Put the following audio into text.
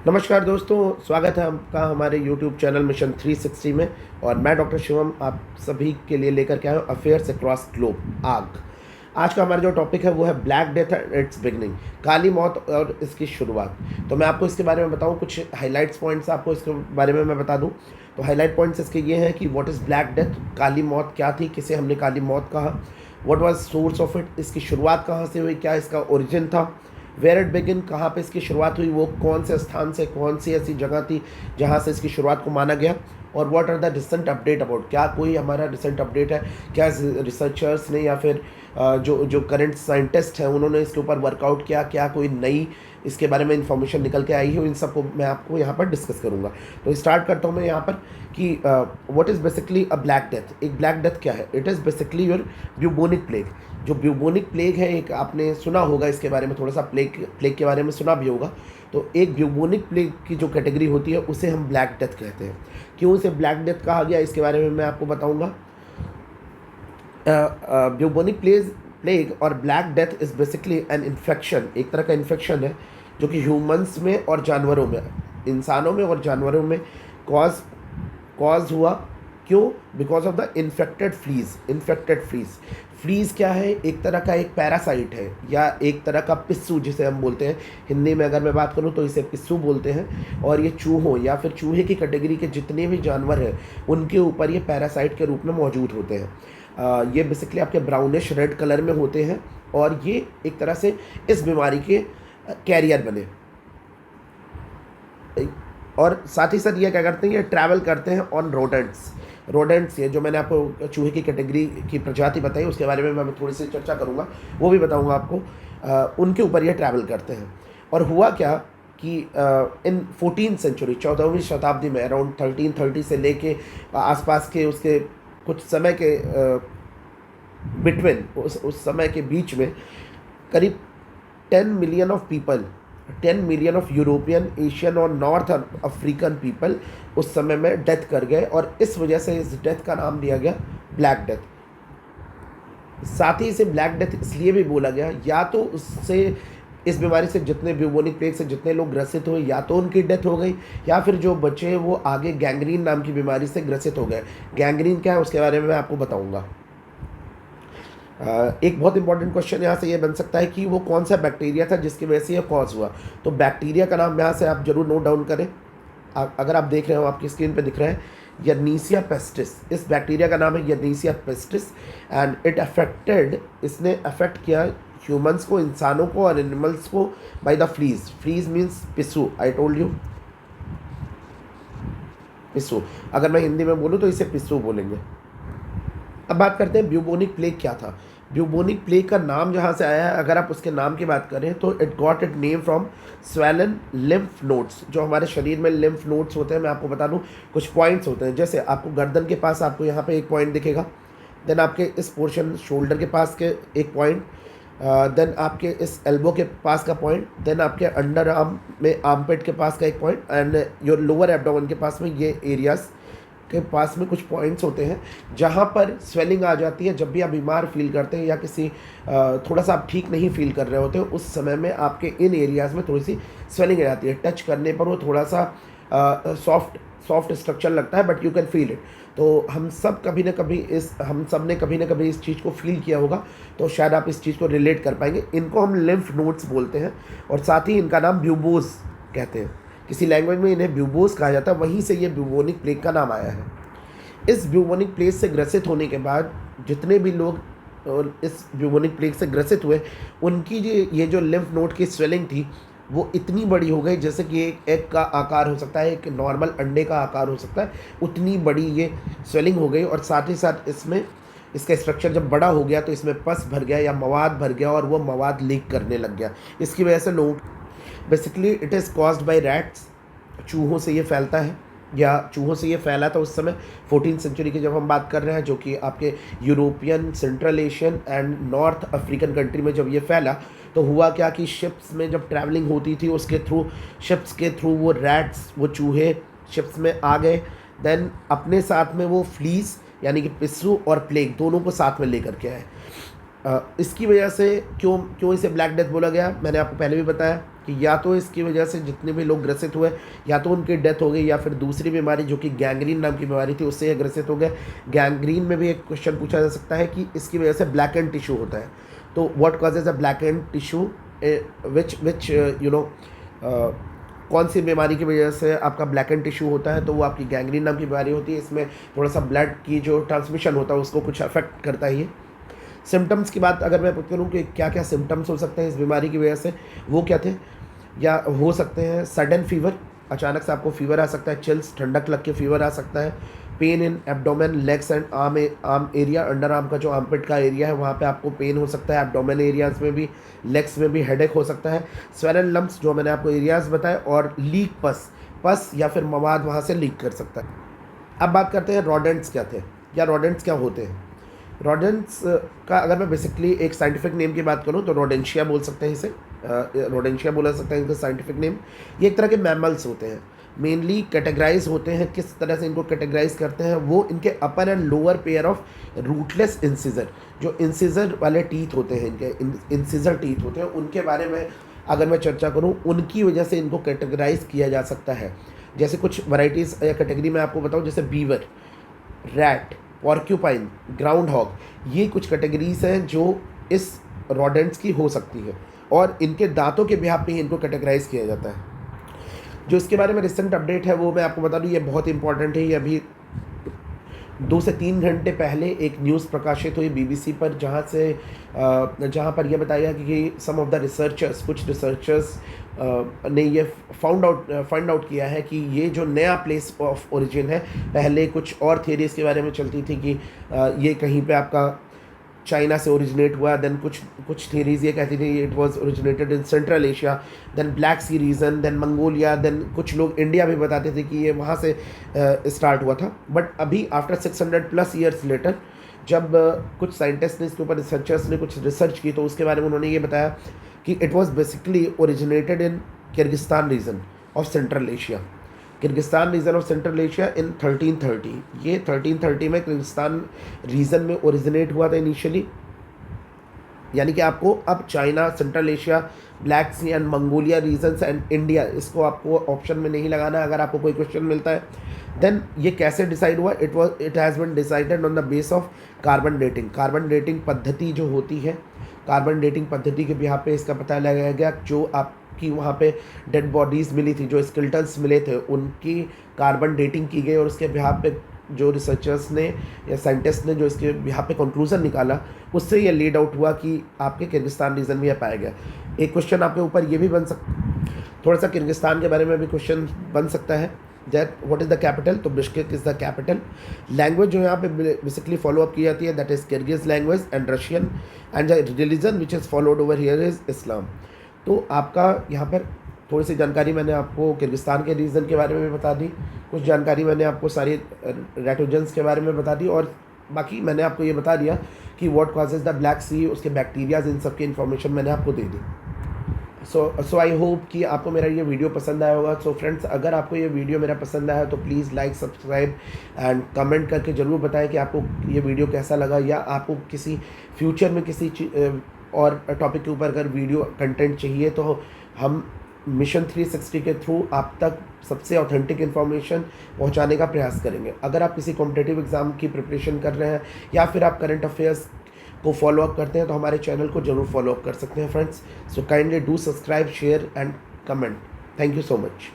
नमस्कार दोस्तों, स्वागत है आपका हमारे YouTube चैनल मिशन 360 में। और मैं डॉक्टर शिवम आप सभी के लिए लेकर के आया हूँ अफेयर्स अक्रॉस ग्लोब आग। आज का हमारा जो टॉपिक है वो है black death and its beginning, काली मौत और इसकी शुरुआत। तो मैं आपको इसके बारे में बताऊँ, कुछ हाईलाइट्स पॉइंट्स आपको इसके बारे में मैं बता दूँ। तो हाईलाइट पॉइंट्स इसके ये हैं कि व्हाट इज़ ब्लैक डेथ, काली मौत क्या थी, किसे हमने काली मौत कहा, what was source of it, इसकी शुरुआत कहाँ से हुई, क्या इसका ओरिजिन था, वेयर इट बिगिन, कहाँ पे इसकी शुरुआत हुई, वो कौन से स्थान से, कौन सी ऐसी जगह थी जहाँ से इसकी शुरुआत को माना गया, और what are the recent update about, क्या कोई हमारा रिसेंट अपडेट है, क्या रिसर्चर्स ने या फिर जो जो करंट साइंटिस्ट हैं उन्होंने इसके ऊपर वर्कआउट किया, क्या कोई नई इसके बारे में इंफॉर्मेशन निकल के आई है, इन सबको मैं आपको यहाँ पर डिस्कस करूँगा। तो स्टार्ट करता हूँ मैं यहाँ पर कि what is basically a black death. एक ब्लैक डेथ क्या है? It is basically your bubonic plague. जो ब्यूबोनिक प्लेग है, एक आपने सुना होगा इसके बारे में, थोड़ा सा प्लेग के बारे में सुना भी होगा। तो एक ब्यूबोनिक प्लेग की जो कैटेगरी होती है उसे हम ब्लैक डेथ कहते हैं। क्यों इसे ब्लैक डेथ कहा गया इसके बारे में मैं आपको बताऊंगा। ब्यूबोनिक प्लेग और black death is basically an infection, एक तरह का इन्फेक्शन है जो कि ह्यूमंस में और जानवरों में, इंसानों में और जानवरों में कॉज कॉज हुआ। क्यों? Because of the infected fleas. Fleas क्या है? एक तरह का एक पैरासाइट है या एक तरह का पिस्सू जिसे हम बोलते हैं। हिंदी में अगर मैं बात करूं तो इसे पिस्सू बोलते हैं। और ये चूहों या फिर चूहे की कैटेगरी के जितने भी जानवर हैं उनके ऊपर ये पैरासाइट के रूप में मौजूद होते हैं। ये बेसिकली आपके ब्राउनिश रेड कलर में होते हैं और ये एक तरह से इस बीमारी के कैरियर बने। और साथ ही साथ ये क्या करते हैं, ये ट्रैवल करते हैं ऑन रोडेंट्स। ये जो मैंने आपको चूहे की कैटेगरी की प्रजाति बताई उसके बारे में मैं थोड़ी सी चर्चा करूँगा, वो भी बताऊँगा आपको। उनके ऊपर ये ट्रैवल करते हैं। और हुआ क्या कि इन 14th सेंचुरी, 14वीं शताब्दी में, अराउंड 1330 से लेके आसपास के उसके कुछ समय के बिटवीन, उस समय के बीच में करीब 10 मिलियन ऑफ यूरोपियन, एशियन और नॉर्थ अफ्रीकन पीपल उस समय में डेथ कर गए। और इस वजह से इस डेथ का नाम दिया गया ब्लैक डेथ। साथ ही इसे ब्लैक डेथ इसलिए भी बोला गया, या तो उससे, इस बीमारी से जितने ब्यूबोनिक प्लेग से जितने लोग ग्रसित हुए या तो उनकी डेथ हो गई, या फिर जो बचे वो आगे गैंग्रीन नाम की बीमारी से ग्रसित हो गए। गैंग्रीन क्या है उसके बारे में मैं आपको बताऊंगा। एक बहुत इंपॉर्टेंट क्वेश्चन यहाँ से ये बन सकता है कि वो कौन सा बैक्टीरिया था जिसकी वजह से ये कॉज हुआ। तो बैक्टीरिया का नाम यहाँ से आप जरूर नोट डाउन करें। अगर आप देख रहे हो, आपकी स्क्रीन पे दिख रहा है यर्नीसिया पेस्टिस। इस बैक्टीरिया का नाम है यर्नीसिया पेस्टिस एंड इसने अफेक्ट किया ह्यूमंस को, इंसानों को और एनिमल्स को बाय द फ्लीज मीन्स पिस्सू। आई टोल्ड यू, पिस्सू। अगर मैं हिंदी में बोलूँ तो इसे पिस्सू बोलेंगे। अब बात करते हैं ब्यूबोनिक प्लेग क्या था। ब्यूबोनिक प्लेग का नाम जहाँ से आया है, अगर आप उसके नाम की बात करें तो it got it name from swollen lymph nodes. जो हमारे शरीर में लिम्फ नोड्स होते हैं, मैं आपको बता दूं कुछ पॉइंट्स होते हैं। जैसे आपको गर्दन के पास आपको यहाँ पे एक पॉइंट दिखेगा, देन आपके इस पोर्शन शोल्डर के पास के एक पॉइंट, देन आपके इस एल्बो के पास का पॉइंट, देन आपके अंडर आर्म में आर्मपेट के पास का एक point, and your lower abdomen के पास में, ये एरियाज के पास में कुछ पॉइंट्स होते हैं जहाँ पर स्वेलिंग आ जाती है। जब भी आप बीमार फील करते हैं या किसी थोड़ा सा आप ठीक नहीं फील कर रहे होते हो, उस समय में आपके इन एरियाज़ में थोड़ी सी स्वेलिंग आ जाती है। टच करने पर वो थोड़ा सा सॉफ्ट स्ट्रक्चर लगता है, but you can feel it. तो हम सब ने कभी ना कभी इस चीज़ को फील किया होगा, तो शायद आप इस चीज़ को रिलेट कर पाएंगे। इनको हम लिम्फ नोड्स बोलते हैं और साथ ही इनका नाम ब्यूबोज कहते हैं। किसी लैंग्वेज में इन्हें ब्यूबोज कहा जाता है, वहीं से ये ब्यूबोनिक प्लेग का नाम आया है। इस ब्यूबोनिक प्लेग से ग्रसित होने के बाद जितने भी लोग और इस ब्यूबोनिक प्लेग से ग्रसित हुए, उनकी ये जो लिम्फ नोड की स्वेलिंग थी वो इतनी बड़ी हो गई, जैसे कि एक एग का आकार हो सकता है, एक नॉर्मल अंडे का आकार हो सकता है, उतनी बड़ी ये स्वेलिंग हो गई। और साथ ही साथ इसमें इसका स्ट्रक्चर जब बड़ा हो गया तो इसमें पस भर गया या मवाद भर गया और वो मवाद लीक करने लग गया। इसकी वजह से लोग, basically it is caused by rats. चूहों से ये फैलता है या चूहों से ये फैला था उस समय 14th सेंचुरी की जब हम बात कर रहे हैं, जो कि आपके European, central Asian and north African country में जब ये फैला तो हुआ क्या कि शिप्स में जब ट्रैवलिंग होती थी उसके थ्रू, शिप्स के थ्रू वो रैट्स, वो चूहे शिप्स में आ गए। देन अपने साथ में वो फ्लीस यानी कि पिस्सू और प्लेग दोनों को साथ में लेकर के आए। इसकी वजह से क्यों क्यों इसे ब्लैक डेथ बोला गया, मैंने आपको पहले भी बताया कि या तो इसकी वजह से जितने भी लोग ग्रसित हुए या तो उनकी डेथ हो गई, या फिर दूसरी बीमारी जो कि गैंग्रीन नाम की बीमारी थी उससे ग्रसित हो गए। गैंग्रीन में भी एक क्वेश्चन पूछा जा सकता है कि इसकी वजह से ब्लैक एंड टिश्यू होता है, तो what causes a black and tissue, which you know कौन सी बीमारी की वजह से आपका ब्लैक एंड टिश्यू होता है, तो वो आपकी गैंग्रीन नाम की बीमारी होती है। इसमें थोड़ा सा ब्लड की जो ट्रांसमिशन होता है उसको कुछ अफेक्ट करता है ये। सिम्टम्स की बात अगर मैं करूँ कि क्या क्या सिम्टम्स हो सकते हैं इस बीमारी की वजह से, वो क्या थे या हो सकते हैं। सडन फीवर, अचानक से आपको फीवर आ सकता है, चिल्स, ठंडक लग के फीवर आ सकता है। Pain in abdomen, legs and arm area, under arm का जो आर्मपिट का एरिया है वहाँ पे आपको पेन हो सकता है। एब्डोमेन एरियाज़ में भी, लेग्स में भी हेडेक हो सकता है। स्वेलन लम्प्स जो मैंने आपको एरियाज़ बताए, और लीक पस या फिर मवाद वहाँ से लीक कर सकता है। अब बात करते हैं रोडेंट्स क्या थे या रोडेंट्स क्या होते हैं। रोडेंट्स का अगर मैं बेसिकली एक साइंटिफिक नेम की बात करूँ तो रोडेंशिया बोल सकते हैं इसे, रोडेंशिया बोला सकता है इनका साइंटिफिक नेम। ये एक तरह के मैमल्स होते हैं, मेनली कैटेगराइज होते हैं। किस तरह से इनको कैटेगराइज करते हैं, वो इनके upper and lower pair of rootless incisor, जो इंसिजर वाले टीथ होते हैं, इनके इंसिजर टीथ होते हैं, उनके बारे में अगर मैं चर्चा करूँ, उनकी वजह से इनको कैटेगराइज किया जा सकता है। जैसे कुछ वैराइटीज़ या कैटेगरी मैं आपको बताऊँ, जैसे beaver, rat, porcupine, groundhog, ये कुछ कैटेगरीज हैं जो इस रोडेंट्स की हो सकती है, और इनके दांतों के बिहाफ पे ही इनको कैटेगराइज किया जाता है। जो इसके बारे में रिसेंट अपडेट है वो मैं आपको बता दूँ, ये बहुत इंपॉर्टेंट है। ये अभी 2 से 3 घंटे पहले एक न्यूज़ प्रकाशित हुई BBC पर, जहाँ पर यह बताया कि सम ऑफ द रिसर्चर्स, कुछ रिसर्चर्स ने ये फाइंड आउट किया है कि ये जो नया प्लेस ऑफ ओरिजिन है, पहले कुछ और थियरीज़ के बारे में चलती थी कि ये कहीं पे आपका चाइना से ओरिजिनेट हुआ, देन कुछ थियरीज़ ये कहती थी it was originated in Central Asia, then Black Sea region, then Mongolia, then कुछ लोग इंडिया भी बताते थे कि ये वहाँ से स्टार्ट हुआ था। बट अभी आफ्टर 600+ ईयर्स लेटर, जब कुछ साइंटिस्ट ने इसके ऊपर, रिसर्चर्स ने कुछ रिसर्च की, तो उसके बारे में उन्होंने ये बताया कि it was basically originated in Kyrgyzstan region of central Asia, Kyrgyzstan region of central Asia in 1330। ये 1330 में किर्गिस्तान रीजन में ओरिजिनेट हुआ था इनिशियली। यानी कि आपको अब China, Central Asia, Black Sea and Mongolia regions and India, इसको आपको ऑप्शन में नहीं लगाना अगर आपको कोई क्वेश्चन मिलता है। देन ये कैसे डिसाइड हुआ, it has been decided on the base of carbon dating. Carbon dating पद्धति जो होती है, कार्बन डेटिंग पद्धति के बिहाफ पे इसका पता लगाया गया। जो आपकी वहाँ पे डेड बॉडीज़ मिली थी, जो स्केलेटन्स मिले थे, उनकी कार्बन डेटिंग की गई, और उसके बिहाफ पे जो रिसर्चर्स ने या साइंटिस्ट ने जो इसके यहाँ पे कंक्लूजन निकाला, उससे ये लीड आउट हुआ कि आपके किर्गिस्तान रीजन में यह पाया गया। एक क्वेश्चन आपके ऊपर ये भी बन सकता, थोड़ा सा किर्गिस्तान के बारे में भी क्वेश्चन बन सकता है, that what is the capital, तो Bishkek is the capital. Language जो यहाँ पे बेसिकली फॉलो अप की जाती है, that is Kyrgyz language and Russian, and the religion which is followed over here is Islam. तो आपका यहाँ पर थोड़ी सी जानकारी मैंने आपको किर्गिस्तान के रीजन के बारे में भी बता दी, कुछ जानकारी मैंने आपको सारी रेटोजेंस के बारे में बता दी, और बाकी मैंने आपको ये बता दिया कि व्हाट कॉजेज द ब्लैक सी, उसके बैक्टीरियाज, इन सब की इन्फॉर्मेशन मैंने आपको दे दी। सो आई होप कि आपको मेरा ये वीडियो पसंद आया होगा। सो फ्रेंड्स, अगर आपको ये वीडियो मेरा पसंद आया तो please like, subscribe and comment करके ज़रूर बताएं कि आपको ये वीडियो कैसा लगा, या आपको किसी फ्यूचर में किसी और टॉपिक के ऊपर अगर वीडियो कंटेंट चाहिए, तो हम मिशन 360 के थ्रू आप तक सबसे ऑथेंटिक इन्फॉर्मेशन पहुंचाने का प्रयास करेंगे। अगर आप किसी कॉम्पिटिटिव एग्ज़ाम की प्रिपरेशन कर रहे हैं या फिर आप करंट अफेयर्स को फॉलो अप करते हैं, तो हमारे चैनल को जरूर फॉलो अप कर सकते हैं friends. So kindly do subscribe, share and comment. Thank you so much.